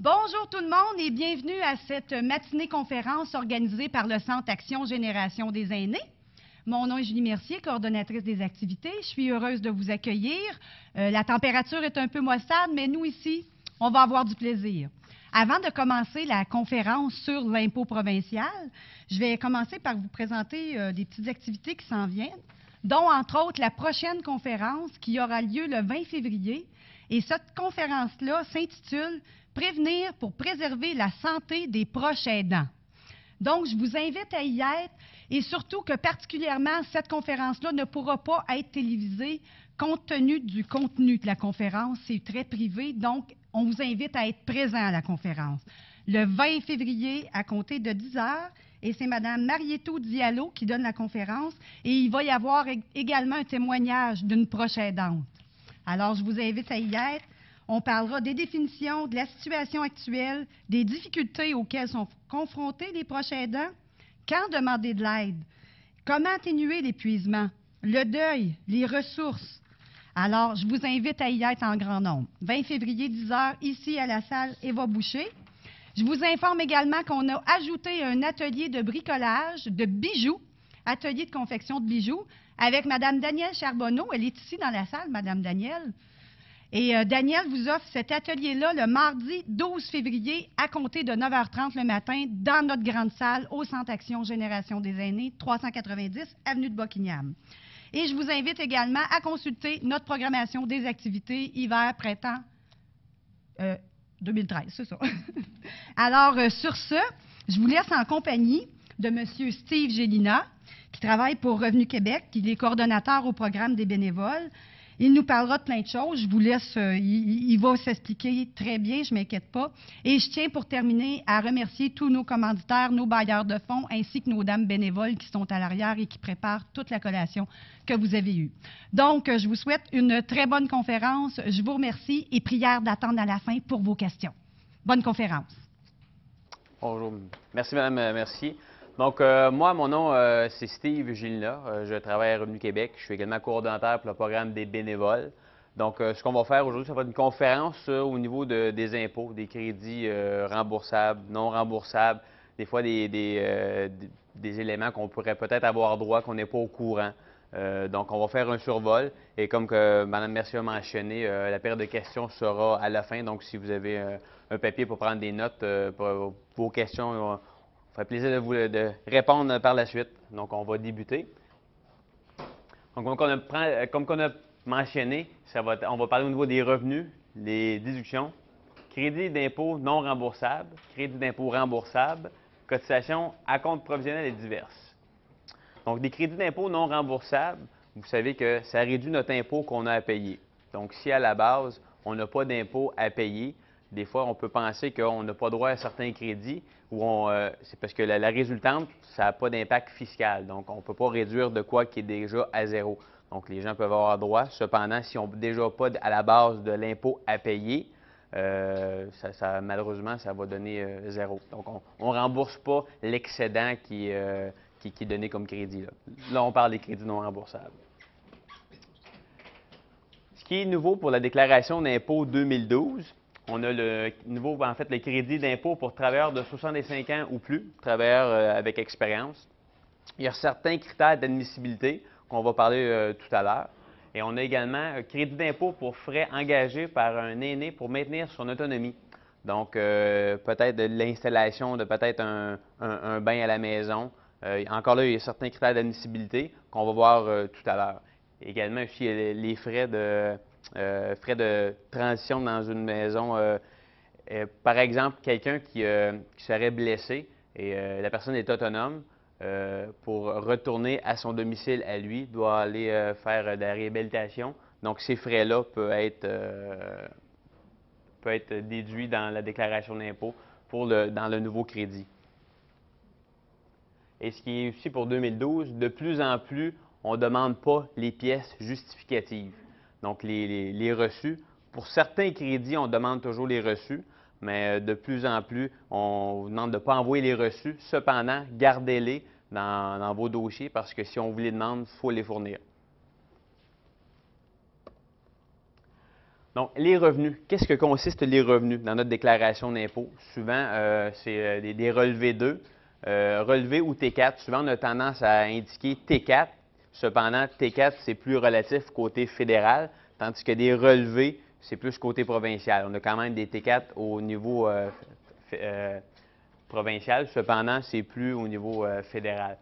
Bonjour tout le monde et bienvenue à cette matinée conférence organisée par le Centre Action Génération des aînés. Mon nom est Julie Mercier, coordonnatrice des activités. Je suis heureuse de vous accueillir. La température est un peu maussade, mais nous ici, on va avoir du plaisir. Avant de commencer la conférence sur l'impôt provincial, je vais commencer par vous présenter des petites activités qui s'en viennent, dont entre autres la prochaine conférence qui aura lieu le 20 février. Et cette conférence-là s'intitule « Prévenir pour préserver la santé des proches aidants ». Donc, je vous invite à y être et surtout que particulièrement cette conférence-là ne pourra pas être télévisée compte tenu du contenu de la conférence. C'est très privé, donc on vous invite à être présent à la conférence. Le 20 février à compter de 10 heures, et c'est Mme Marietou Diallo qui donne la conférence et il va y avoir également un témoignage d'une proche aidante. Alors, je vous invite à y être. On parlera des définitions, de la situation actuelle, des difficultés auxquelles sont confrontés les proches aidants, quand demander de l'aide, comment atténuer l'épuisement, le deuil, les ressources. Alors, je vous invite à y être en grand nombre. 20 février, 10 heures, ici à la salle Eva Boucher. Je vous informe également qu'on a ajouté un atelier de bricolage de bijoux, atelier de confection de bijoux, avec Mme Danielle Charbonneau. Elle est ici dans la salle, Mme Danielle. Et Danielle vous offre cet atelier-là le mardi 12 février à compter de 9h30 le matin dans notre grande salle au Centre Action Génération des aînés, 390 Avenue de Buckingham. Et je vous invite également à consulter notre programmation des activités hiver-printemps 2013, c'est ça. Alors, sur ce, je vous laisse en compagnie de M. Steve Gélina, qui travaille pour Revenu Québec, qui est coordonnateur au programme des bénévoles. Il nous parlera de plein de choses. Je vous laisse, il va s'expliquer très bien, je ne m'inquiète pas. Et je tiens pour terminer à remercier tous nos commanditaires, nos bailleurs de fonds, ainsi que nos dames bénévoles qui sont à l'arrière et qui préparent toute la collation que vous avez eue. Donc, je vous souhaite une très bonne conférence. Je vous remercie et prière d'attendre à la fin pour vos questions. Bonne conférence. Bonjour. Merci, Mme Mercier. Donc, moi, mon nom, c'est Steve Gélina. Je travaille à Revenu Québec. Je suis également coordonnateur pour le programme des bénévoles. Donc, ce qu'on va faire aujourd'hui, ça va être une conférence au niveau des impôts, des crédits remboursables, non remboursables, des fois des éléments qu'on pourrait peut-être avoir droit, qu'on n'est pas au courant. Donc, on va faire un survol. Et comme que Mme Mercier a mentionné, la période de questions sera à la fin. Donc, si vous avez un papier pour prendre des notes pour vos questions, ça fait plaisir de répondre par la suite. Donc, on va débuter. Donc, comme on a mentionné, on va parler au niveau des revenus, des déductions, crédit d'impôt non remboursable, crédit d'impôt remboursable, cotisation à compte provisionnel et diverses. Donc, des crédits d'impôt non remboursables, vous savez que ça réduit notre impôt qu'on a à payer. Donc, si à la base, on n'a pas d'impôt à payer, des fois, on peut penser qu'on n'a pas droit à certains crédits ou c'est parce que la résultante, ça n'a pas d'impact fiscal. Donc, on ne peut pas réduire de quoi qui est déjà à zéro. Donc, les gens peuvent avoir droit. Cependant, si on n'a déjà pas à la base de l'impôt à payer, malheureusement, ça va donner zéro. Donc, on ne rembourse pas l'excédent qui est donné comme crédit. Là, on parle des crédits non remboursables. Ce qui est nouveau pour la déclaration d'impôt 2012, on a le crédit d'impôt pour travailleurs de 65 ans ou plus, travailleurs avec expérience. Il y a certains critères d'admissibilité qu'on va parler tout à l'heure. Et on a également un crédit d'impôt pour frais engagés par un aîné pour maintenir son autonomie. Donc, peut-être de l'installation de peut-être un bain à la maison. Encore là, il y a certains critères d'admissibilité qu'on va voir tout à l'heure. Également, aussi, les frais de transition dans une maison. Par exemple, quelqu'un qui serait blessé et la personne est autonome, pour retourner à son domicile à lui, doit aller faire de la réhabilitation. Donc, ces frais-là peuvent être déduits dans la déclaration d'impôt dans le nouveau crédit. Et ce qui est aussi pour 2012, de plus en plus, on ne demande pas les pièces justificatives, donc les reçus. Pour certains crédits, on demande toujours les reçus, mais de plus en plus, on vous demande de ne pas envoyer les reçus. Cependant, gardez-les dans vos dossiers parce que si on vous les demande, il faut les fournir. Donc, les revenus. Qu'est-ce que consistent les revenus dans notre déclaration d'impôt? Souvent, c'est des relevés 2, relevés ou T4. Souvent, on a tendance à indiquer T4. Cependant, T4, c'est plus relatif côté fédéral, tandis que des relevés, c'est plus côté provincial. On a quand même des T4 au niveau provincial, cependant, c'est plus au niveau fédéral.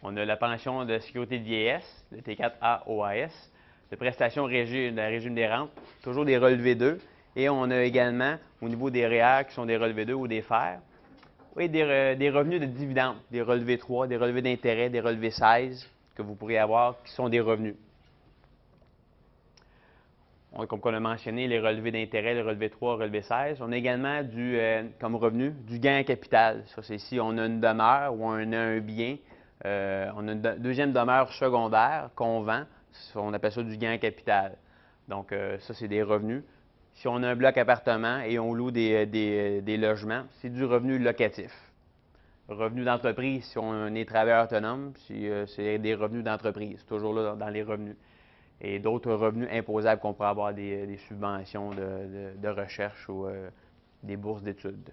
On a la pension de sécurité de vieillesse, le T4A OAS, de prestations de régime des rentes, toujours des relevés 2. Et on a également, au niveau des REER, qui sont des relevés 2 ou des FER, oui, des revenus de dividendes, des relevés 3, des relevés d'intérêt, des relevés 16 que vous pourriez avoir, qui sont des revenus. Comme on a mentionné, les relevés d'intérêt, les relevés 3, relevés 16. On a également comme revenu du gain en capital. Ça, c'est si on a une demeure ou on a un bien, on a une deuxième demeure secondaire qu'on vend, on appelle ça du gain en capital. Donc, ça, c'est des revenus. Si on a un bloc appartement et on loue des logements, c'est du revenu locatif. Revenu d'entreprise, si on est travailleur autonome, c'est des revenus d'entreprise, toujours là dans les revenus. Et d'autres revenus imposables qu'on pourrait avoir des subventions de recherche ou des bourses d'études.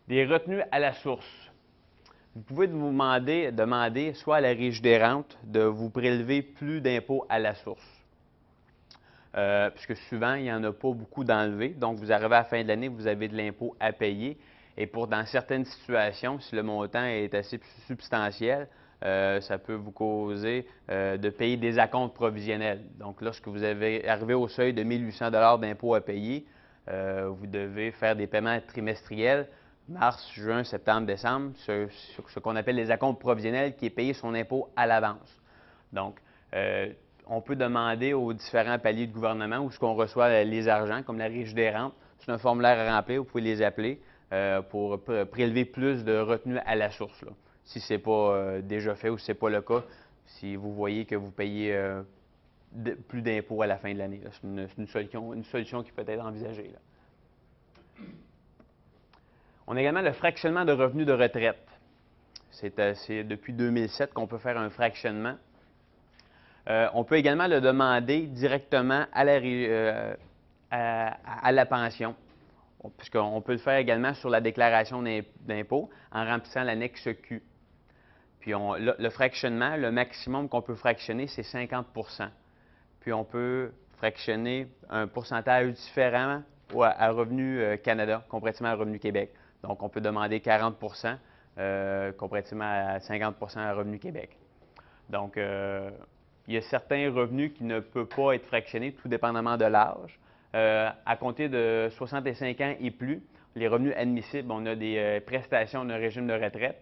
Des retenues à la source. Vous pouvez vous demander soit à la Régie des rentes de vous prélever plus d'impôts à la source. Puisque souvent, il n'y en a pas beaucoup d'enlevés. Donc, vous arrivez à la fin de l'année, vous avez de l'impôt à payer. Et dans certaines situations, si le montant est assez substantiel, ça peut vous causer de payer des acomptes provisionnels. Donc, lorsque vous arrivé au seuil de 1 800 $ d'impôt à payer, vous devez faire des paiements trimestriels, mars, juin, septembre, décembre, ce qu'on appelle les acomptes provisionnels, qui est payé son impôt à l'avance. Donc, on peut demander aux différents paliers de gouvernement où on reçoit les argents, comme la Régie des rentes. C'est un formulaire à remplir, vous pouvez les appeler pour prélever plus de retenues à la source. Là. Si ce n'est pas déjà fait ou si ce n'est pas le cas, si vous voyez que vous payez plus d'impôts à la fin de l'année. C'est une solution qui peut être envisagée. Là. On a également le fractionnement de revenus de retraite. C'est depuis 2007 qu'on peut faire un fractionnement. On peut également le demander directement à la pension, puisqu'on peut le faire également sur la déclaration d'impôt en remplissant l'annexe Q. Puis le fractionnement, le maximum qu'on peut fractionner, c'est 50 %. Puis on peut fractionner un pourcentage différent à Revenu Canada, comparativement à Revenu Québec. Donc, on peut demander 40 % comparativement à 50 % à Revenu Québec. Donc, il y a certains revenus qui ne peuvent pas être fractionnés, tout dépendamment de l'âge. À compter de 65 ans et plus, les revenus admissibles, on a des prestations d'un régime de retraite,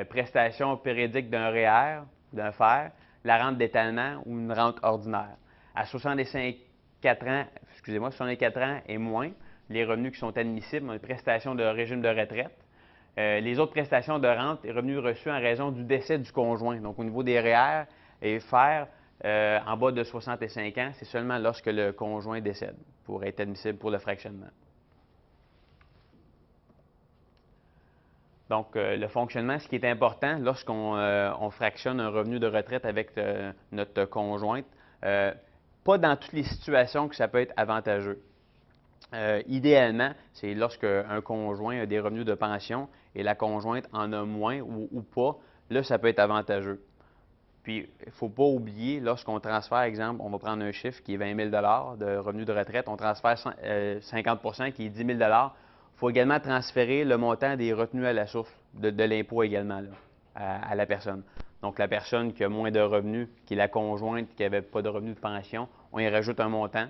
prestations périodiques d'un REER, d'un FER, la rente d'étalement ou une rente ordinaire. À 64 ans et moins, les revenus qui sont admissibles, on a une prestation de régime de retraite. Les autres prestations de rente et revenus reçus en raison du décès du conjoint. Donc, au niveau des REER et FER, en bas de 65 ans, c'est seulement lorsque le conjoint décède pour être admissible pour le fractionnement. Donc, le fonctionnement, ce qui est important lorsqu'on fractionne un revenu de retraite avec notre conjointe, pas dans toutes les situations que ça peut être avantageux. Idéalement, c'est lorsque un conjoint a des revenus de pension et la conjointe en a moins ou pas, là, ça peut être avantageux. Puis, il ne faut pas oublier, lorsqu'on transfère, exemple, on va prendre un chiffre qui est 20 000 $ de revenus de retraite, on transfère 50 % qui est 10 000 $. Il faut également transférer le montant des retenues à la source de l'impôt également là, à la personne. Donc, la personne qui a moins de revenus, qui est la conjointe qui n'avait pas de revenus de pension, on y rajoute un montant.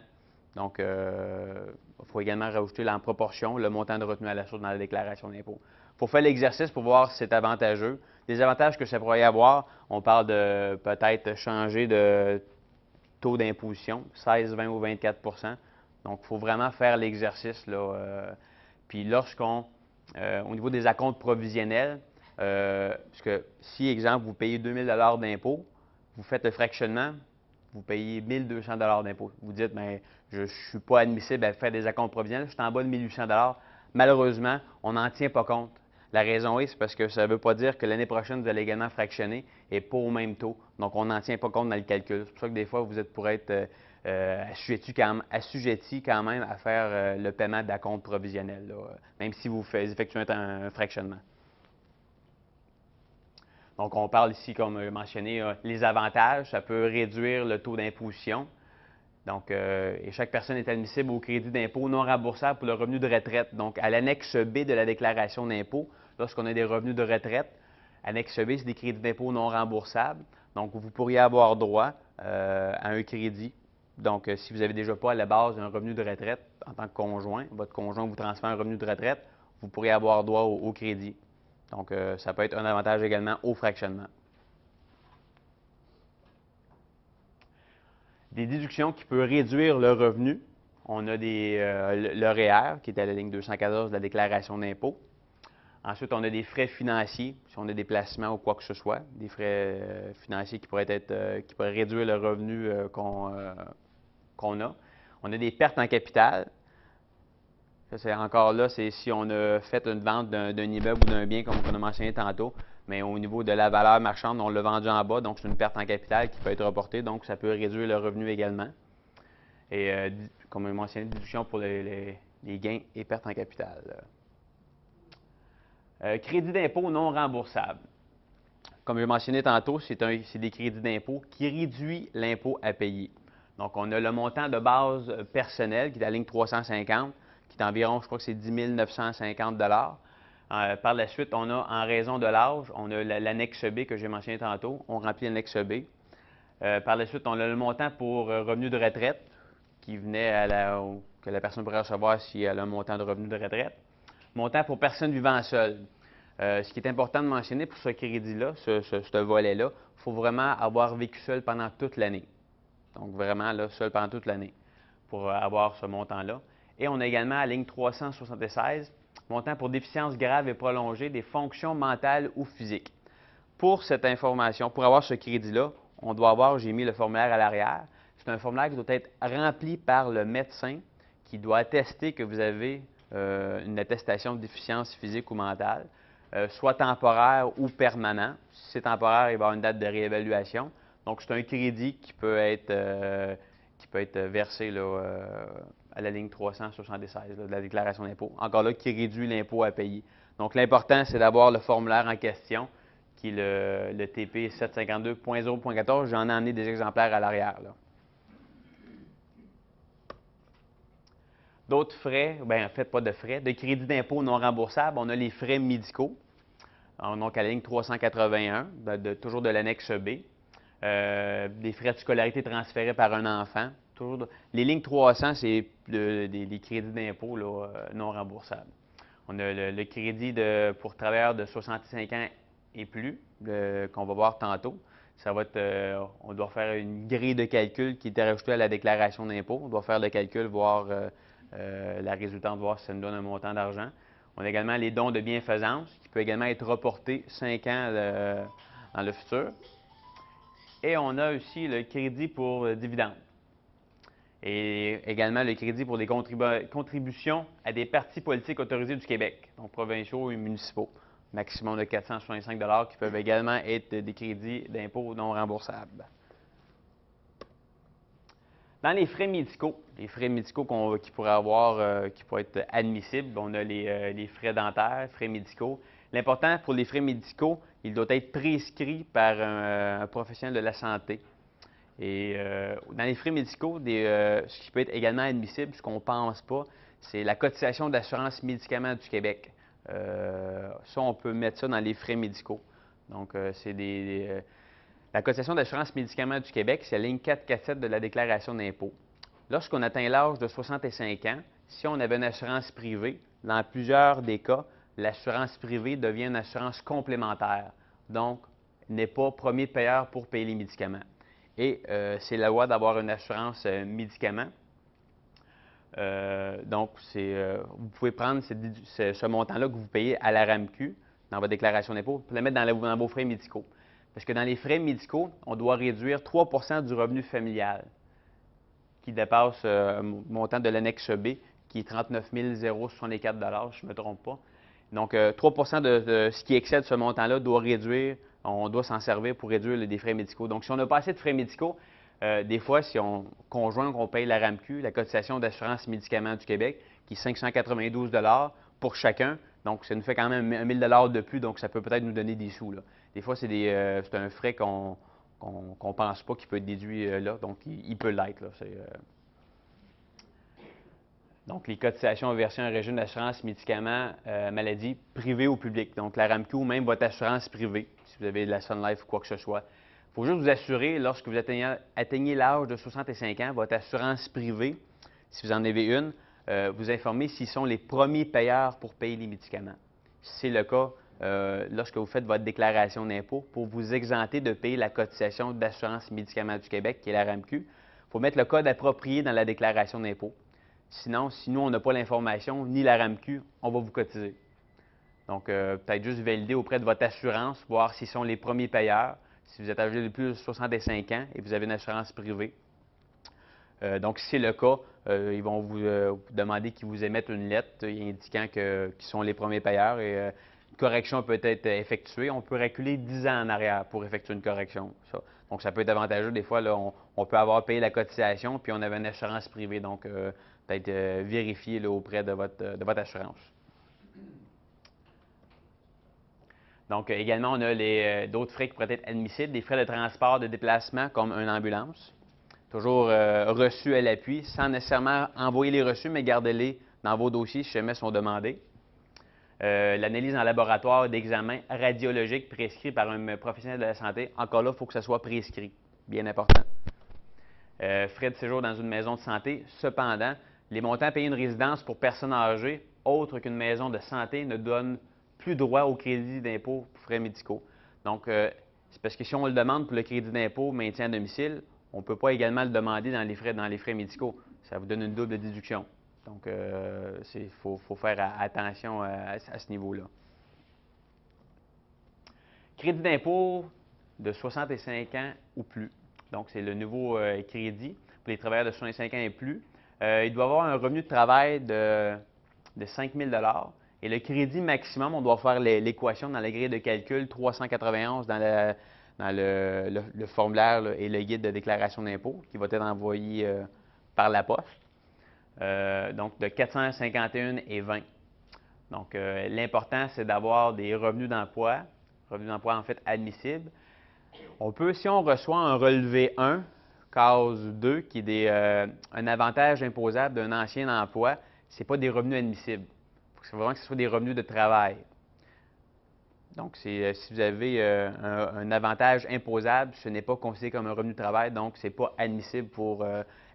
Donc, il faut également rajouter en proportion le montant de retenue à la source dans la déclaration d'impôt. Il faut faire l'exercice pour voir si c'est avantageux. Les avantages que ça pourrait y avoir, on parle de peut-être changer de taux d'imposition, 16, 20 ou 24 %. Donc, il faut vraiment faire l'exercice. Puis, au niveau des acomptes provisionnels, parce que si, exemple, vous payez 2 000 $ d'impôt, vous faites le fractionnement, vous payez 1 200 $ d'impôt. Vous dites, mais je ne suis pas admissible à faire des acomptes provisionnels, je suis en bas de 1 800 $. Malheureusement, on n'en tient pas compte. La raison est, c'est parce que ça ne veut pas dire que l'année prochaine, vous allez également fractionner et pas au même taux. Donc, on n'en tient pas compte dans le calcul. C'est pour ça que des fois, vous êtes pour être assujetti quand même à faire le paiement d'acompte provisionnel, là, même si vous effectuez un fractionnement. Donc, on parle ici, comme mentionné, les avantages. Ça peut réduire le taux d'imposition. Donc, et chaque personne est admissible au crédit d'impôt non remboursable pour le revenu de retraite. Donc, à l'annexe B de la déclaration d'impôt, lorsqu'on a des revenus de retraite, annexe B, c'est des crédits d'impôt non remboursables. Donc, vous pourriez avoir droit à un crédit. Donc, si vous n'avez déjà pas à la base un revenu de retraite en tant que conjoint, votre conjoint vous transfère un revenu de retraite, vous pourriez avoir droit au crédit. Donc, ça peut être un avantage également au fractionnement. Des déductions qui peuvent réduire le revenu. On a le REER, qui est à la ligne 214 de la déclaration d'impôt. Ensuite, on a des frais financiers, si on a des placements ou quoi que ce soit, des frais financiers qui pourraient réduire le revenu qu'on a. On a des pertes en capital. Encore là, c'est si on a fait une vente d'un immeuble ou d'un bien, comme on a mentionné tantôt, mais au niveau de la valeur marchande, on l'a vendu en bas, donc c'est une perte en capital qui peut être reportée, donc ça peut réduire le revenu également. Et comme on a mentionné, déduction pour les gains et pertes en capital. Crédit d'impôt non remboursable. Comme je l'ai mentionné tantôt, c'est des crédits d'impôt qui réduisent l'impôt à payer. Donc, on a le montant de base personnel qui est à la ligne 350, qui est environ, je crois que c'est 10 950 Par la suite, on a, en raison de l'âge, on a l'annexe B que j'ai mentionné tantôt. On remplit l'annexe B. Par la suite, on a le montant pour revenu de retraite qui venait que la personne pourrait recevoir si elle a un montant de revenu de retraite. Montant pour personne vivant seule. Ce qui est important de mentionner pour ce crédit-là, ce volet-là, il faut vraiment avoir vécu seul pendant toute l'année. Donc, vraiment, là, seul pendant toute l'année pour avoir ce montant-là. Et on a également à la ligne 376, montant pour déficience grave et prolongée des fonctions mentales ou physiques. Pour cette information, pour avoir ce crédit-là, on doit avoir, j'ai mis le formulaire à l'arrière, c'est un formulaire qui doit être rempli par le médecin qui doit attester que vous avez une attestation de déficience physique ou mentale, soit temporaire ou permanent. Si c'est temporaire, il va y avoir une date de réévaluation. Donc, c'est un crédit qui peut être versé là, à la ligne 376 là, de la déclaration d'impôt. Encore là, qui réduit l'impôt à payer. Donc, l'important, c'est d'avoir le formulaire en question, qui est le TP 752.0.14. J'en ai emmené des exemplaires à l'arrière. D'autres frais, bien en fait, pas de frais, de crédit d'impôt non remboursable, on a les frais médicaux. Donc, à la ligne 381, toujours de l'annexe B. Des frais de scolarité transférés par un enfant. Les lignes 300, c'est des crédits d'impôt non remboursables. On a le crédit pour travailleurs de 65 ans et plus, qu'on va voir tantôt. Ça va être, on doit faire une grille de calcul qui est rajoutée à la déclaration d'impôt. On doit faire le calcul, voir la résultante, voir si ça nous donne un montant d'argent. On a également les dons de bienfaisance, qui peut également être reportés 5 ans dans le futur. Et on a aussi le crédit pour dividendes. Et également le crédit pour des contributions à des partis politiques autorisés du Québec, donc provinciaux et municipaux. Maximum de 465 qui peuvent également être des crédits d'impôt non remboursables. Dans les frais médicaux qui pourraient avoir, qui pourraient être admissibles, on a les frais dentaires, frais médicaux. L'important pour les frais médicaux, il doit être prescrit par un professionnel de la santé. Et dans les frais médicaux, ce qui peut être également admissible, ce qu'on ne pense pas, c'est la cotisation d'assurance médicaments du Québec. Ça, on peut mettre ça dans les frais médicaux. Donc, c'est la cotisation d'assurance médicaments du Québec, c'est la ligne 447 de la déclaration d'impôt. Lorsqu'on atteint l'âge de 65 ans, si on avait une assurance privée, dans plusieurs des cas, l'assurance privée devient une assurance complémentaire. Donc, n'est pas premier payeur pour payer les médicaments. Et c'est la loi d'avoir une assurance médicaments. Donc, vous pouvez prendre ce montant-là que vous payez à la RAMQ dans votre déclaration d'impôt pour le mettre dans vos frais médicaux. Parce que dans les frais médicaux, on doit réduire 3 du revenu familial qui dépasse le montant de l'annexe B, qui est 39 064 si je ne me trompe pas. Donc, 3 de ce qui excède ce montant-là on doit s'en servir pour réduire les frais médicaux. Donc, si on n'a pas assez de frais médicaux, des fois, si on conjoint qu'on paye la RAMQ, la cotisation d'assurance médicaments du Québec, qui est 592 pour chacun, donc ça nous fait quand même 1 000 de plus, donc ça peut peut-être nous donner des sous, là. Des fois, c'est un frais qu'on ne pense pas qu'il peut être déduit là, donc il peut l'être, là. Donc, les cotisations versées à un régime d'assurance médicaments maladie privé ou public. Donc, la RAMQ ou même votre assurance privée, si vous avez de la Sun Life ou quoi que ce soit. Il faut juste vous assurer, lorsque vous atteignez l'âge de 65 ans, votre assurance privée, si vous en avez une, vous informez s'ils sont les premiers payeurs pour payer les médicaments. Si c'est le cas, lorsque vous faites votre déclaration d'impôt, pour vous exempter de payer la cotisation d'assurance médicaments du Québec, qui est la RAMQ, il faut mettre le code approprié dans la déclaration d'impôt. Sinon, si nous, on n'a pas l'information, ni la RAMQ, on va vous cotiser. Donc, peut-être juste valider auprès de votre assurance, voir s'ils sont les premiers payeurs, si vous êtes âgé de plus de 65 ans et vous avez une assurance privée. Donc, si c'est le cas, ils vont vous demander qu'ils vous émettent une lettre indiquant qu'ils sont les premiers payeurs et une correction peut être effectuée. On peut reculer 10 ans en arrière pour effectuer une correction. Ça. Donc, ça peut être avantageux. Des fois, là, on peut avoir payé la cotisation puis on avait une assurance privée. Donc, peut-être vérifier là, auprès de votre assurance. Donc, également, on a d'autres frais qui pourraient être admissibles, des frais de transport, de déplacement, comme une ambulance. Toujours reçus à l'appui, sans nécessairement envoyer les reçus, mais gardez-les dans vos dossiers si jamais sont demandés. L'analyse en laboratoire d'examen radiologique prescrit par un professionnel de la santé, encore là, il faut que ça soit prescrit, bien important. Frais de séjour dans une maison de santé. Cependant, les montants payés une résidence pour personnes âgées, autre qu'une maison de santé, ne donnent plus droit au crédit d'impôt pour frais médicaux. Donc, c'est parce que si on le demande pour le crédit d'impôt maintien à domicile, on ne peut pas également le demander dans les frais médicaux. Ça vous donne une double déduction. Donc, il faut faire attention à ce niveau-là. Crédit d'impôt de 65 ans ou plus. Donc, c'est le nouveau crédit pour les travailleurs de 65 ans et plus. Il doit avoir un revenu de travail de 5 000 et le crédit maximum, on doit faire l'équation dans la grille de calcul 391 dans le formulaire là, et le guide de déclaration d'impôt qui va être envoyé par la poste. Donc, de 451,20. Donc, l'important, c'est d'avoir des revenus d'emploi en fait admissibles. On peut, si on reçoit un relevé 1, case 2, qui est un avantage imposable d'un ancien emploi, ce n'est pas des revenus admissibles. Il faut vraiment que ce soit des revenus de travail. Donc, si vous avez un avantage imposable, ce n'est pas considéré comme un revenu de travail, donc ce n'est pas admissible pour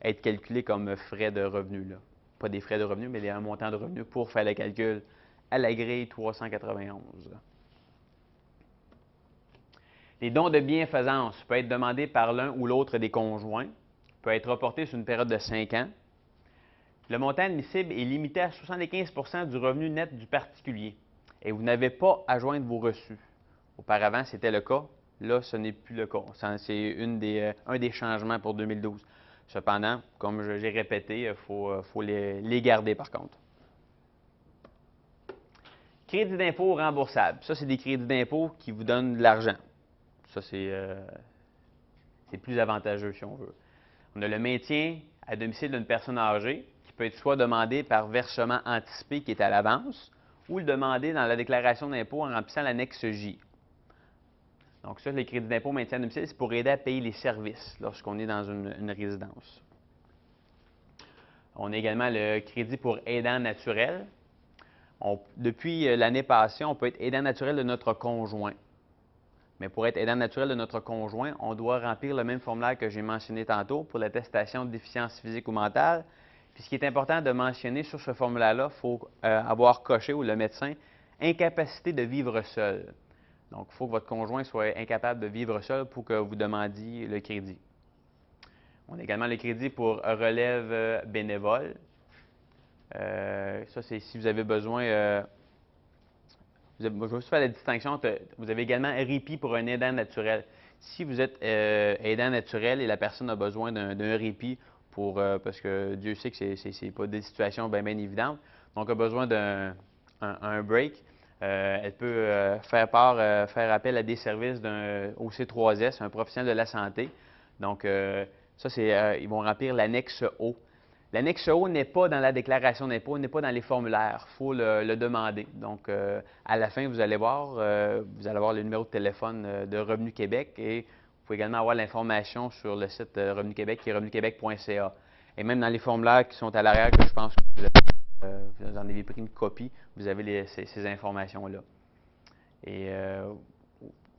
être calculé comme frais de revenus. Là. Pas des frais de revenus, mais un montant de revenus pour faire le calcul à la grille 391. Les dons de bienfaisance peuvent être demandés par l'un ou l'autre des conjoints, peut être reporté sur une période de 5 ans. Le montant admissible est limité à 75 du revenu net du particulier et vous n'avez pas à joindre vos reçus. Auparavant, c'était le cas. Là, ce n'est plus le cas. C'est un des changements pour 2012. Cependant, comme j'ai répété, il faut les garder par contre. Crédit d'impôt remboursable. Ça, c'est des crédits d'impôt qui vous donnent de l'argent. Ça, c'est plus avantageux si on veut. On a le maintien à domicile d'une personne âgée qui peut être soit demandé par versement anticipé qui est à l'avance ou le demander dans la déclaration d'impôt en remplissant l'annexe J. Donc ça, les crédits d'impôt maintien à domicile, c'est pour aider à payer les services lorsqu'on est dans une résidence. On a également le crédit pour aidant naturel. Depuis l'année passée, on peut être aidant naturel de notre conjoint. Mais pour être aidant naturel de notre conjoint, on doit remplir le même formulaire que j'ai mentionné tantôt pour l'attestation de déficience physique ou mentale. Puis ce qui est important de mentionner sur ce formulaire-là, il faut avoir coché, ou le médecin, incapacité de vivre seul. Donc, il faut que votre conjoint soit incapable de vivre seul pour que vous demandiez le crédit. On a également le crédit pour relève bénévole. Ça, c'est si vous avez besoin... je vais juste faire la distinction entre, vous avez également un répit pour un aidant naturel. Si vous êtes aidant naturel et la personne a besoin d'un répit parce que Dieu sait que ce n'est pas des situations bien évidentes, donc a besoin d'un break, Elle peut faire appel à des services d'un OC3S, un professionnel de la santé. Donc, ils vont remplir l'annexe O. L'annexe O n'est pas dans la déclaration d'impôt, n'est pas dans les formulaires. Il faut le demander. Donc, à la fin, vous allez voir le numéro de téléphone de Revenu Québec et vous pouvez également avoir l'information sur le site Revenu Québec qui est revenuquebec.ca. Et même dans les formulaires qui sont à l'arrière, que je pense que vous en avez pris une copie, vous avez ces informations-là. Et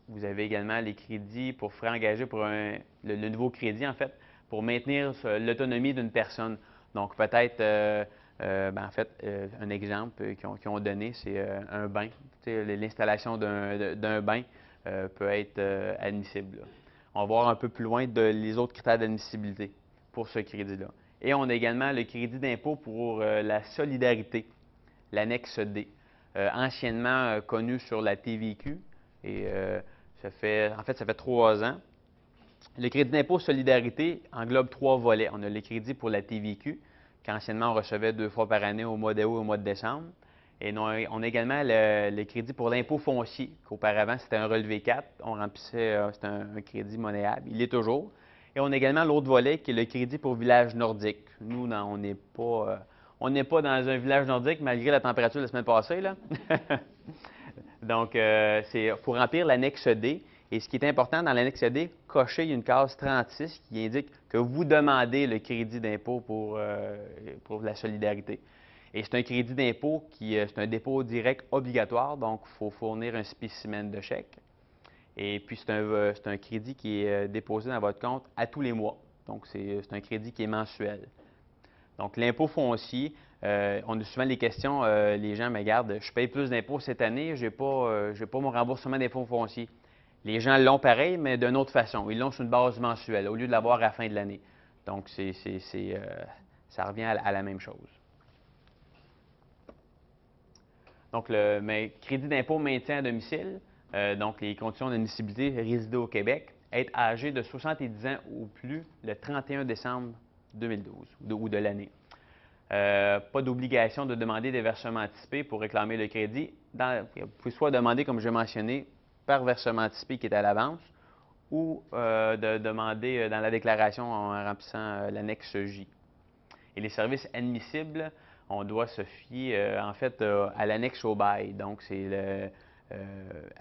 vous avez également les crédits pour frais engagés pour le nouveau crédit, en fait, pour maintenir l'autonomie d'une personne. Donc, peut-être, un exemple qu'ils ont donné, c'est un bain. L'installation d'un bain peut être admissible. On va voir un peu plus loin les autres critères d'admissibilité pour ce crédit-là. Et on a également le crédit d'impôt pour la solidarité, l'annexe D, anciennement connu sur la TVQ. Et ça fait 3 ans. Le crédit d'impôt solidarité englobe 3 volets. On a le crédit pour la TVQ, qu'anciennement on recevait 2 fois par année au mois d'août et au mois de décembre. Et on a également le crédit pour l'impôt foncier, qu'auparavant c'était un relevé 4. On remplissait, c'était un crédit monnayable. Il l'est toujours. Et on a également l'autre volet qui est le crédit pour village nordique. Nous, on n'est pas dans un village nordique malgré la température de la semaine passée, là. Donc, c'est pour remplir l'annexe D. Et ce qui est important dans l'annexe D, cocher une case 36 qui indique que vous demandez le crédit d'impôt pour la solidarité. Et c'est un crédit d'impôt c'est un dépôt direct obligatoire, donc il faut fournir un spécimen de chèque. Et puis, c'est un crédit qui est déposé dans votre compte à tous les mois. Donc, c'est un crédit qui est mensuel. Donc, l'impôt foncier, on a souvent les questions, les gens me regardent, je paye plus d'impôts cette année, je n'ai pas mon remboursement d'impôt foncier. Les gens l'ont pareil, mais d'une autre façon. Ils l'ont sur une base mensuelle, au lieu de l'avoir à la fin de l'année. Donc, ça revient à la même chose. Donc, crédit d'impôt maintien à domicile, donc les conditions d'admissibilité, résider au Québec, être âgé de 70 ans ou plus le 31 décembre 2012 ou de l'année. Pas d'obligation de demander des versements anticipés pour réclamer le crédit. Vous pouvez soit demander, comme j'ai mentionné, par versement anticipé qui est à l'avance, ou de demander dans la déclaration en remplissant l'annexe J. Et les services admissibles, on doit se fier en fait à l'annexe au bail. Donc, c'est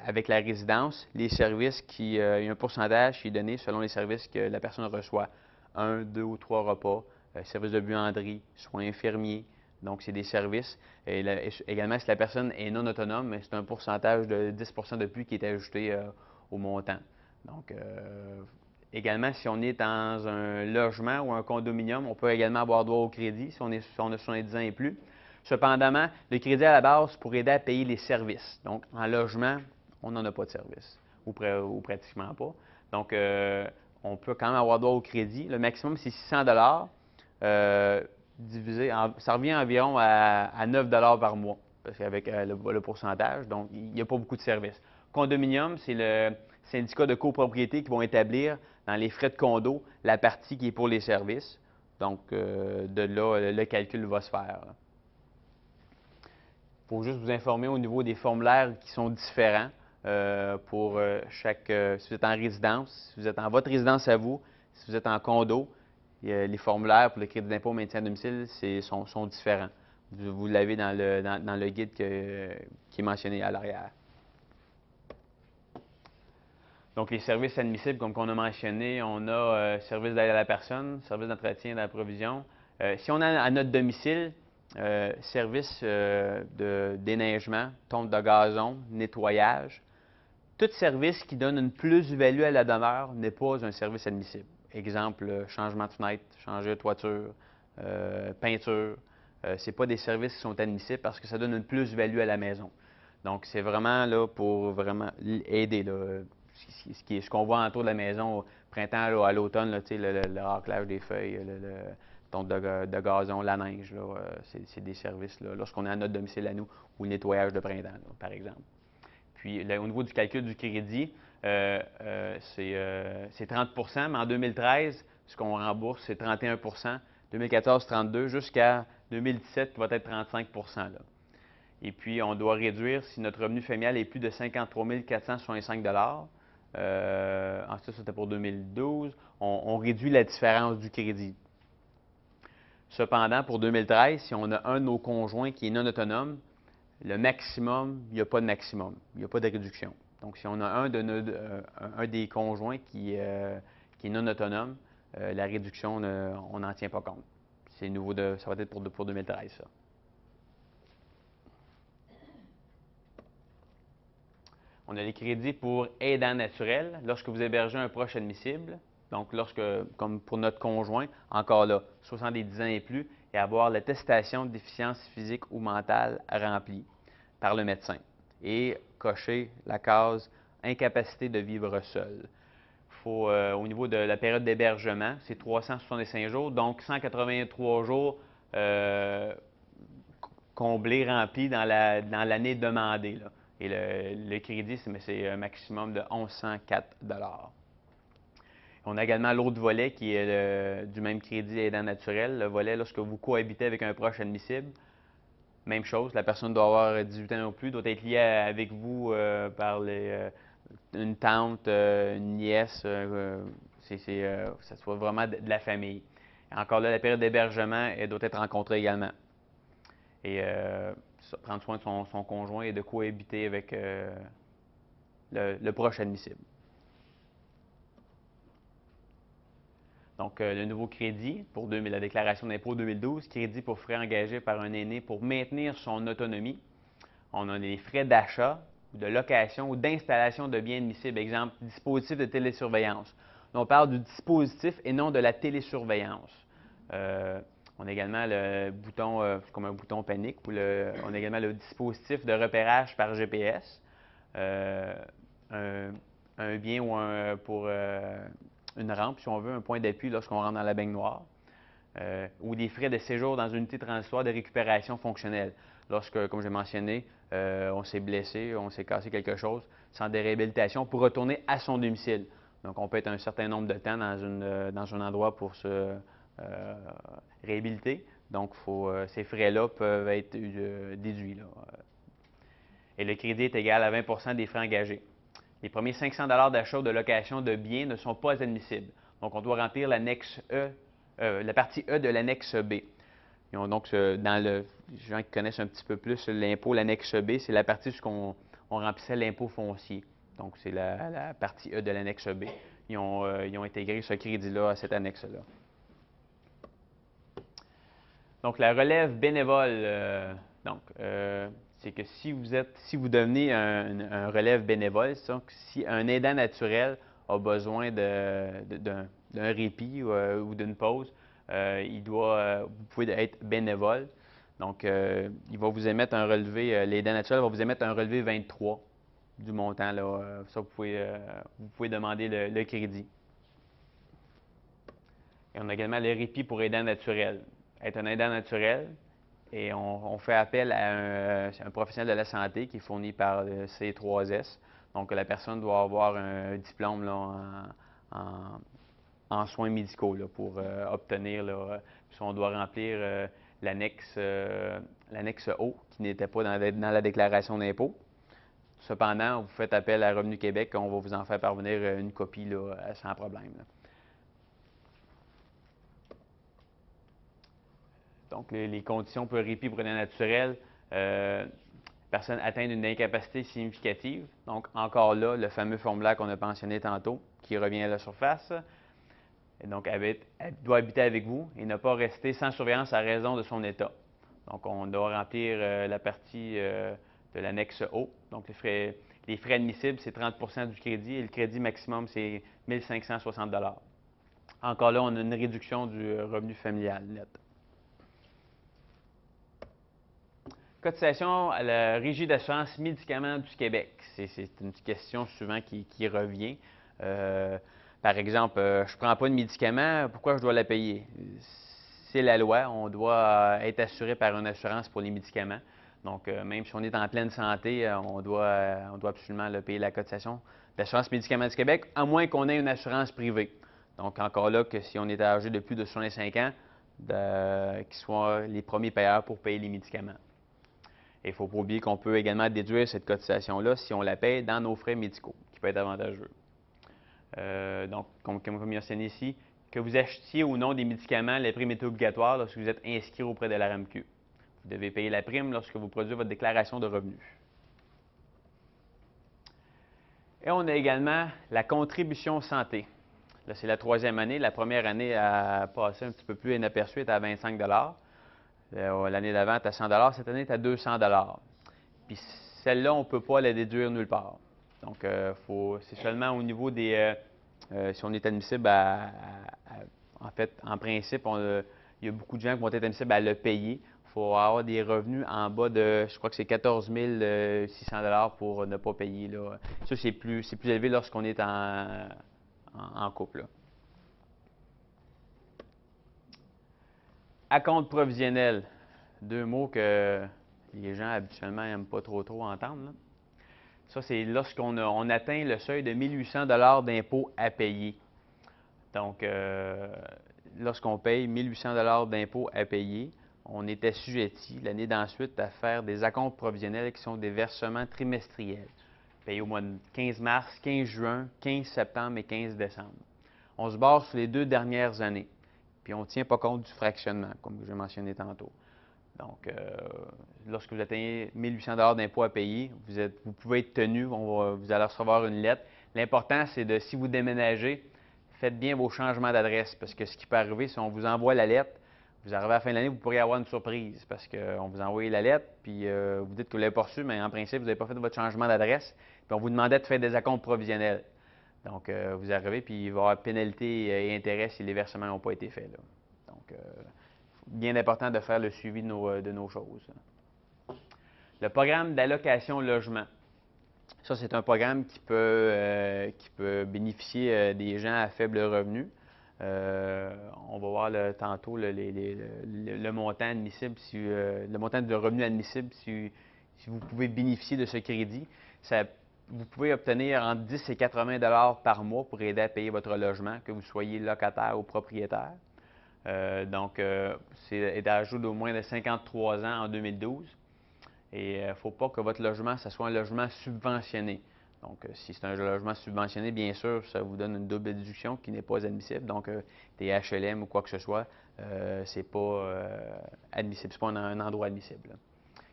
avec la résidence, les services il y a un pourcentage qui est donné selon les services que la personne reçoit. 1, 2 ou 3 repas, services de buanderie, soins infirmiers. Donc, c'est des services. Et également, si la personne est non autonome, c'est un pourcentage de 10 de plus qui est ajouté au montant. Donc, également, si on est dans un logement ou un condominium, on peut également avoir droit au crédit si on a 70 ans et plus. Cependant, le crédit à la base pour aider à payer les services. Donc, en logement, on n'en a pas de service, ou pratiquement pas. Donc, on peut quand même avoir droit au crédit. Le maximum, c'est 600 divisé, ça revient environ à 9 par mois, parce qu'avec le pourcentage, donc il n'y a pas beaucoup de services. Condominium, c'est le syndicat de copropriété qui vont établir dans les frais de condo la partie qui est pour les services. Donc, de là, le calcul va se faire. Il faut juste vous informer au niveau des formulaires qui sont différents pour si vous êtes en résidence, si vous êtes en votre résidence à vous, si vous êtes en condo, les formulaires pour le crédit d'impôt maintien à domicile sont différents. Vous l'avez dans le guide qui est mentionné à l'arrière. Donc, les services admissibles, comme on a mentionné, on a service d'aide à la personne, service d'entretien et d'approvision. Si on a à notre domicile, service de déneigement, tonte de gazon, nettoyage, tout service qui donne une plus-value à la demeure n'est pas un service admissible. Exemple, changement de fenêtre, changer de toiture, peinture. Ce n'est pas des services qui sont admissibles parce que ça donne une plus-value à la maison. Donc, c'est vraiment là pour vraiment aider. Là, ce qu'on voit autour de la maison au printemps, là, à l'automne, le raclage des feuilles, le tonte de gazon, la neige, c'est des services lorsqu'on est à notre domicile à nous, ou le nettoyage de printemps, là, par exemple. Puis, au niveau du calcul du crédit, c'est 30 %, mais en 2013, ce qu'on rembourse, c'est 31 %, 2014, 32 jusqu'à 2017, qui va être 35 %. Là. Et puis, on doit réduire si notre revenu familial est plus de 53 465 ensuite, c'était pour 2012. On réduit la différence du crédit. Cependant, pour 2013, si on a un de nos conjoints qui est non autonome, le maximum, il n'y a pas de maximum, il n'y a pas de réduction. Donc, si on a un des conjoints qui est non autonome, la réduction, on n'en tient pas compte. C'est nouveau, ça va être pour 2013, ça. On a les crédits pour aidant naturel, lorsque vous hébergez un proche admissible. Donc, comme pour notre conjoint, encore là, 70 ans et plus, et avoir l'attestation de déficience physique ou mentale remplie par le médecin. Et cocher la case incapacité de vivre seul. Au niveau de la période d'hébergement, c'est 365 jours, donc 183 jours comblés, remplis dans l'année demandée, là. Et le crédit, c'est un maximum de 1104 $. On a également l'autre volet qui est du même crédit aidant naturel. Le volet, lorsque vous cohabitez avec un proche admissible, même chose, la personne doit avoir 18 ans ou plus, doit être liée avec vous par une tante, une nièce, ça soit vraiment de la famille. Encore là, la période d'hébergement, elle doit être rencontrée également. Et prendre soin de son conjoint et de cohabiter avec le proche admissible. Donc, le nouveau crédit pour la déclaration d'impôt 2012, crédit pour frais engagés par un aîné pour maintenir son autonomie. On a des frais d'achat, de location ou d'installation de biens admissibles. Exemple, dispositif de télésurveillance. On parle du dispositif et non de la télésurveillance. On a également le bouton, comme un bouton panique, on a également le dispositif de repérage par GPS. Un bien ou pour une rampe, si on veut, un point d'appui lorsqu'on rentre dans la baignoire. Ou des frais de séjour dans une unité transitoire de récupération fonctionnelle. Lorsque, comme j'ai mentionné, on s'est blessé, on s'est cassé quelque chose, sans des réhabilitations, pour retourner à son domicile. Donc, on peut être un certain nombre de temps dans un endroit pour se réhabiliter. Donc, ces frais-là peuvent être déduits, là. Et le crédit est égal à 20 des frais engagés. Les premiers 500 $ d'achat ou de location de biens ne sont pas admissibles. Donc, on doit remplir l'annexe E, la partie E de l'annexe B. Donc, dans les gens qui connaissent un petit peu plus l'impôt, l'annexe B, c'est la partie où on remplissait l'impôt foncier. Donc, c'est la partie E de l'annexe B. Ils ont intégré ce crédit-là à cette annexe-là. Donc, la relève bénévole, c'est que si vous devenez un relève bénévole, donc si un aidant naturel a besoin d'un répit ou d'une pause, vous pouvez être bénévole. Donc, il va vous émettre un relevé, l'aidant naturel va vous émettre un relevé 23 du montant. Là, ça, vous pouvez demander le crédit. Et on a également le répit pour aidant naturel. Être un aidant naturel, et on fait appel à un professionnel de la santé qui est fourni par le C3S. Donc, la personne doit avoir un diplôme là, en soins médicaux là, pour obtenir, là, puis on doit remplir l'annexe O, qui n'était pas dans la déclaration d'impôt. Cependant, vous faites appel à Revenu Québec, on va vous en faire parvenir une copie là, sans problème, là. Donc, les conditions pour répit pour aidant naturel, personne atteinte d'une incapacité significative. Donc, encore là, le fameux formulaire qu'on a mentionné tantôt, qui revient à la surface. Et donc, elle doit habiter avec vous et ne pas rester sans surveillance à raison de son état. Donc, on doit remplir la partie de l'annexe O. Donc, les frais admissibles, c'est 30 du crédit et le crédit maximum, c'est 1 560 $. Encore là, on a une réduction du revenu familial net. Cotisation à la Régie d'assurance médicaments du Québec. C'est une question souvent qui revient. Par exemple, je ne prends pas de médicaments, pourquoi je dois la payer? C'est la loi, on doit être assuré par une assurance pour les médicaments. Donc, même si on est en pleine santé, on doit absolument payer la cotisation d'assurance médicaments du Québec, à moins qu'on ait une assurance privée. Donc, encore là, que si on est âgé de plus de 65 ans, qu'ils soient les premiers payeurs pour payer les médicaments. Et il ne faut pas oublier qu'on peut également déduire cette cotisation-là si on la paie dans nos frais médicaux, qui peut être avantageux. Donc, comme mentionné ici, que vous achetiez ou non des médicaments, la prime est obligatoire lorsque vous êtes inscrit auprès de la RAMQ. Vous devez payer la prime lorsque vous produisez votre déclaration de revenus. Et on a également la contribution santé. Là, c'est la 3e année. La première année a passé un petit peu plus inaperçue, elle est à 25 l'année d'avant, elle est à 100 cette année, elle est à 200 Puis celle-là, on ne peut pas la déduire nulle part. Donc, c'est seulement au niveau des... si on est admissible en fait, en principe, il y a beaucoup de gens qui vont être admissibles à le payer. Il faut avoir des revenus en bas de, je crois que c'est 14 600 pour ne pas payer. Là. Ça, c'est plus élevé lorsqu'on est en couple. Là. Acompte provisionnel. 2 mots que les gens habituellement n'aiment pas trop entendre. Là. Ça, c'est lorsqu'on atteint le seuil de 1 800 d'impôts à payer. Donc, lorsqu'on paye 1 800 d'impôts à payer, on est assujetti l'année d'ensuite à faire des acomptes provisionnels qui sont des versements trimestriels, payés au mois de 15 mars, 15 juin, 15 septembre et 15 décembre. On se base sur les 2 dernières années, puis on ne tient pas compte du fractionnement, comme j'ai mentionné tantôt. Donc, lorsque vous atteignez 1 800 d'impôts à payer, vous pouvez être tenu, vous allez recevoir une lettre. L'important, c'est si vous déménagez, faites bien vos changements d'adresse, parce que ce qui peut arriver, si on vous envoie la lettre, vous arrivez à la fin de l'année, vous pourriez avoir une surprise, parce qu'on vous a envoyé la lettre, puis vous dites que vous ne l'avez pas reçue, mais en principe, vous n'avez pas fait votre changement d'adresse, puis on vous demandait de faire des acomptes provisionnels. Donc, vous arrivez, puis il va y avoir pénalité et intérêt si les versements n'ont pas été faits. Là. Donc, bien important de faire le suivi de nos choses. Le programme d'allocation logement. Ça, c'est un programme qui peut bénéficier des gens à faible revenu. On va voir tantôt le montant admissible, le montant de revenu admissible si vous pouvez bénéficier de ce crédit. Vous pouvez obtenir entre 10 et 80 par mois pour aider à payer votre logement, que vous soyez locataire ou propriétaire. Donc, c'est d'âge d'au moins de 53 ans en 2012. Et il ne faut pas que votre logement, ce soit un logement subventionné. Donc, si c'est un logement subventionné, bien sûr, ça vous donne une double déduction qui n'est pas admissible. Donc, des HLM ou quoi que ce soit, ce n'est pas admissible. Ce n'est pas un endroit admissible. Là.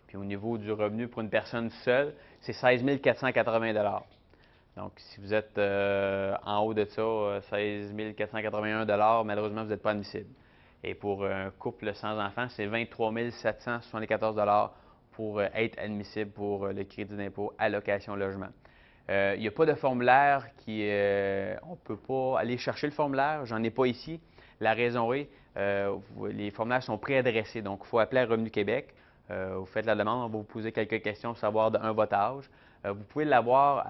Puis, au niveau du revenu pour une personne seule, c'est 16 480 $. Donc, si vous êtes en haut de ça, 16 481 $, malheureusement, vous n'êtes pas admissible. Et pour un couple sans enfant, c'est 23 774 $ pour être admissible pour le crédit d'impôt allocation logement. Il n'y a pas de formulaire on ne peut pas aller chercher le formulaire, j'en ai pas ici. La raison est, les formulaires sont préadressés, donc il faut appeler à Revenu Québec. Vous faites la demande, on va vous poser quelques questions pour savoir votre âge. Vous pouvez l'avoir,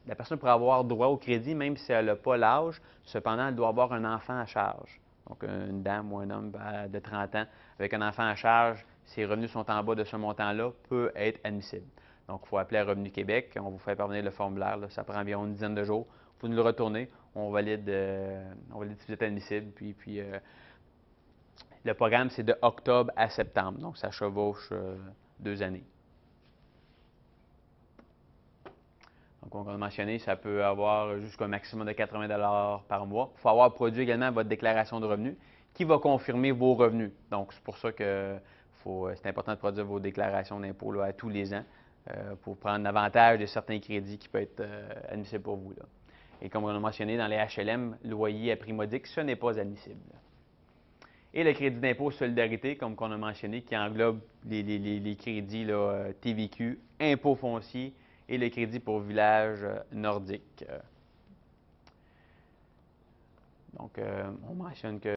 la personne pourra avoir droit au crédit même si elle n'a pas l'âge, cependant elle doit avoir un enfant à charge. Donc une dame ou un homme de 30 ans avec un enfant à charge, si les revenus sont en bas de ce montant-là, peut être admissible. Donc il faut appeler à Revenu Québec, on vous fait parvenir le formulaire, là, ça prend environ une dizaine de jours. Vous nous le retournez, on valide si vous êtes admissible, puis le programme, c'est de octobre à septembre, donc ça chevauche 2 années. Donc, comme on a mentionné, ça peut avoir jusqu'à un maximum de 80 $ par mois. Il faut avoir produit également votre déclaration de revenus qui va confirmer vos revenus. Donc, c'est pour ça que c'est important de produire vos déclarations d'impôts à tous les ans pour prendre avantage de certains crédits qui peuvent être admissibles pour vous. Là. Et comme on a mentionné, dans les HLM, loyer à prix modique, ce n'est pas admissible. Et le crédit d'impôt solidarité, comme on a mentionné, qui englobe les crédits là, TVQ, impôts fonciers et le crédit pour village nordique. Donc, on mentionne que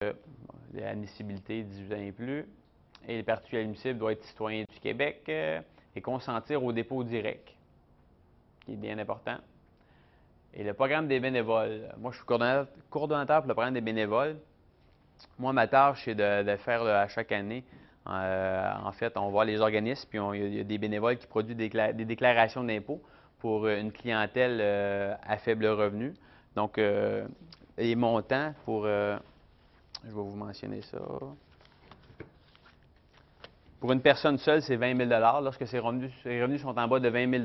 l'admissibilité 18 ans et plus, et le particulier admissible doit être citoyen du Québec et consentir au dépôt direct, qui est bien important. Et le programme des bénévoles. Moi, je suis coordonnateur pour le programme des bénévoles. Moi, ma tâche, c'est de faire à chaque année, en fait, on voit les organismes, puis il y a des bénévoles qui produisent des déclarations d'impôts pour une clientèle à faible revenu. Donc, les montants pour... je vais vous mentionner ça. Pour une personne seule, c'est 20 000 lorsque ses revenus sont en bas de 20 000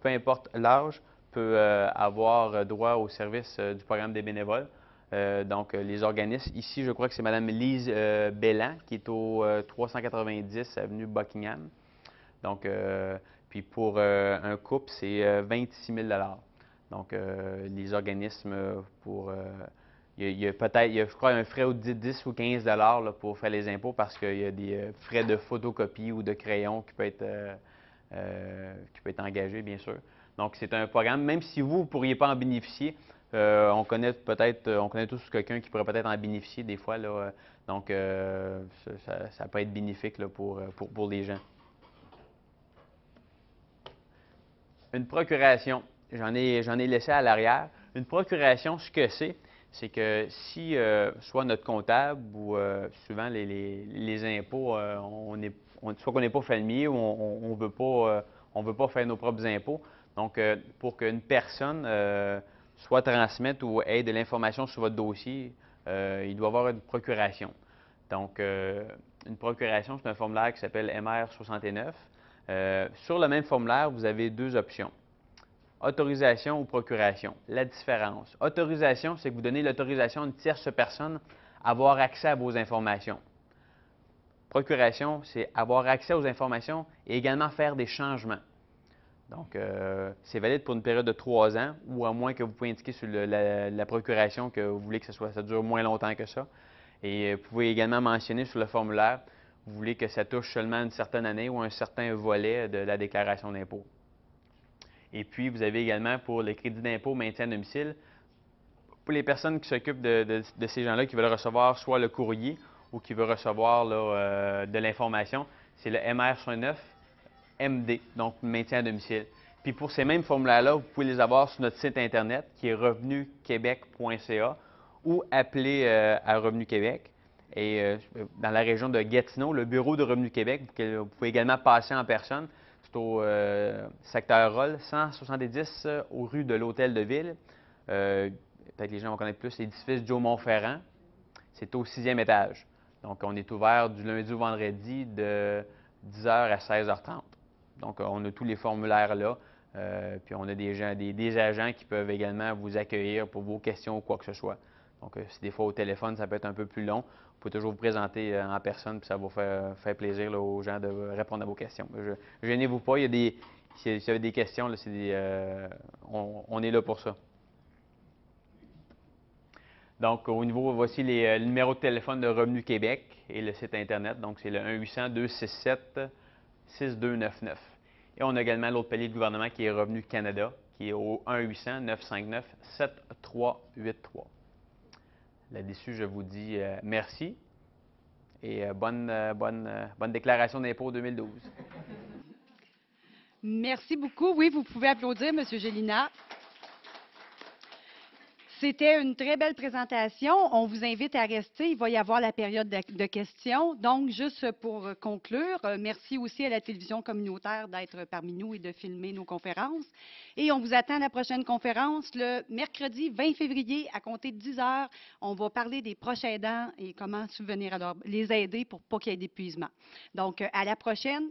peu importe l'âge, peut avoir droit au service du programme des bénévoles. Donc, les organismes, ici, je crois que c'est Mme Lise Bellan, qui est au 390 avenue Buckingham. Donc, puis pour un couple, c'est 26 000 Donc, les organismes pour... il y a peut-être, je crois, un frais de 10 ou 15 là, pour faire les impôts parce qu'il y a des frais de photocopie ou de crayon qui peut être engagé, bien sûr. Donc, c'est un programme, même si vous ne pourriez pas en bénéficier, on connaît tous quelqu'un qui pourrait peut-être en bénéficier des fois, là, donc ça peut être bénéfique là, pour les gens. Une procuration, j'en ai laissé à l'arrière. Une procuration, ce que c'est que si soit notre comptable ou souvent les impôts, soit qu'on n'est pas familier ou on veut pas faire nos propres impôts. Donc, pour qu'une personne soit transmette ou ait de l'information sur votre dossier, il doit y avoir une procuration. Donc, une procuration, c'est un formulaire qui s'appelle MR69. Sur le même formulaire, vous avez deux options. Autorisation ou procuration. La différence. Autorisation, c'est que vous donnez l'autorisation à une tierce personne à avoir accès à vos informations. Procuration, c'est avoir accès aux informations et également faire des changements. Donc, c'est valide pour une période de 3 ans ou à moins que vous pouvez indiquer sur la procuration que vous voulez que ça dure moins longtemps que ça. Et vous pouvez également mentionner sur le formulaire, vous voulez que ça touche seulement une certaine année ou un certain volet de la déclaration d'impôt. Et puis, vous avez également pour le crédit d'impôt maintien à domicile, pour les personnes qui s'occupent de ces gens-là qui veulent recevoir soit le courrier ou qui veulent recevoir là, de l'information, c'est le MR69 MD, donc maintien à domicile. Puis pour ces mêmes formulaires-là, vous pouvez les avoir sur notre site Internet qui est revenuquebec.ca ou appeler à Revenu Québec. Et dans la région de Gatineau, le bureau de Revenu Québec, vous pouvez également passer en personne. C'est au secteur Roll, 170 aux rues de l'Hôtel de Ville. Peut-être les gens vont connaître plus l'édifice Joe Montferrand. C'est au 6e étage. Donc, on est ouvert du lundi au vendredi de 10h à 16h30. Donc, on a tous les formulaires là. Puis, on a des agents qui peuvent également vous accueillir pour vos questions ou quoi que ce soit. Donc, si des fois au téléphone, ça peut être un peu plus long, vous pouvez toujours vous présenter en personne, puis ça va faire plaisir là, aux gens de répondre à vos questions. Gênez-vous pas, si vous avez des questions, là, on est là pour ça. Donc, au niveau, voici le numéro de téléphone de Revenu Québec et le site Internet. Donc, c'est le 1-800-267-6299. Et on a également l'autre palier de gouvernement qui est Revenu Canada, qui est au 1-800-959-7383. Là-dessus, je vous dis merci et bonne déclaration d'impôt 2012. Merci beaucoup. Oui, vous pouvez applaudir, M. Gélina. C'était une très belle présentation. On vous invite à rester. Il va y avoir la période de questions. Donc, juste pour conclure, merci aussi à la télévision communautaire d'être parmi nous et de filmer nos conférences. Et on vous attend à la prochaine conférence le mercredi 20 février à compter de 10 heures. On va parler des proches aidants et comment subvenir à les aider pour pas qu'il y ait d'épuisement. Donc, à la prochaine.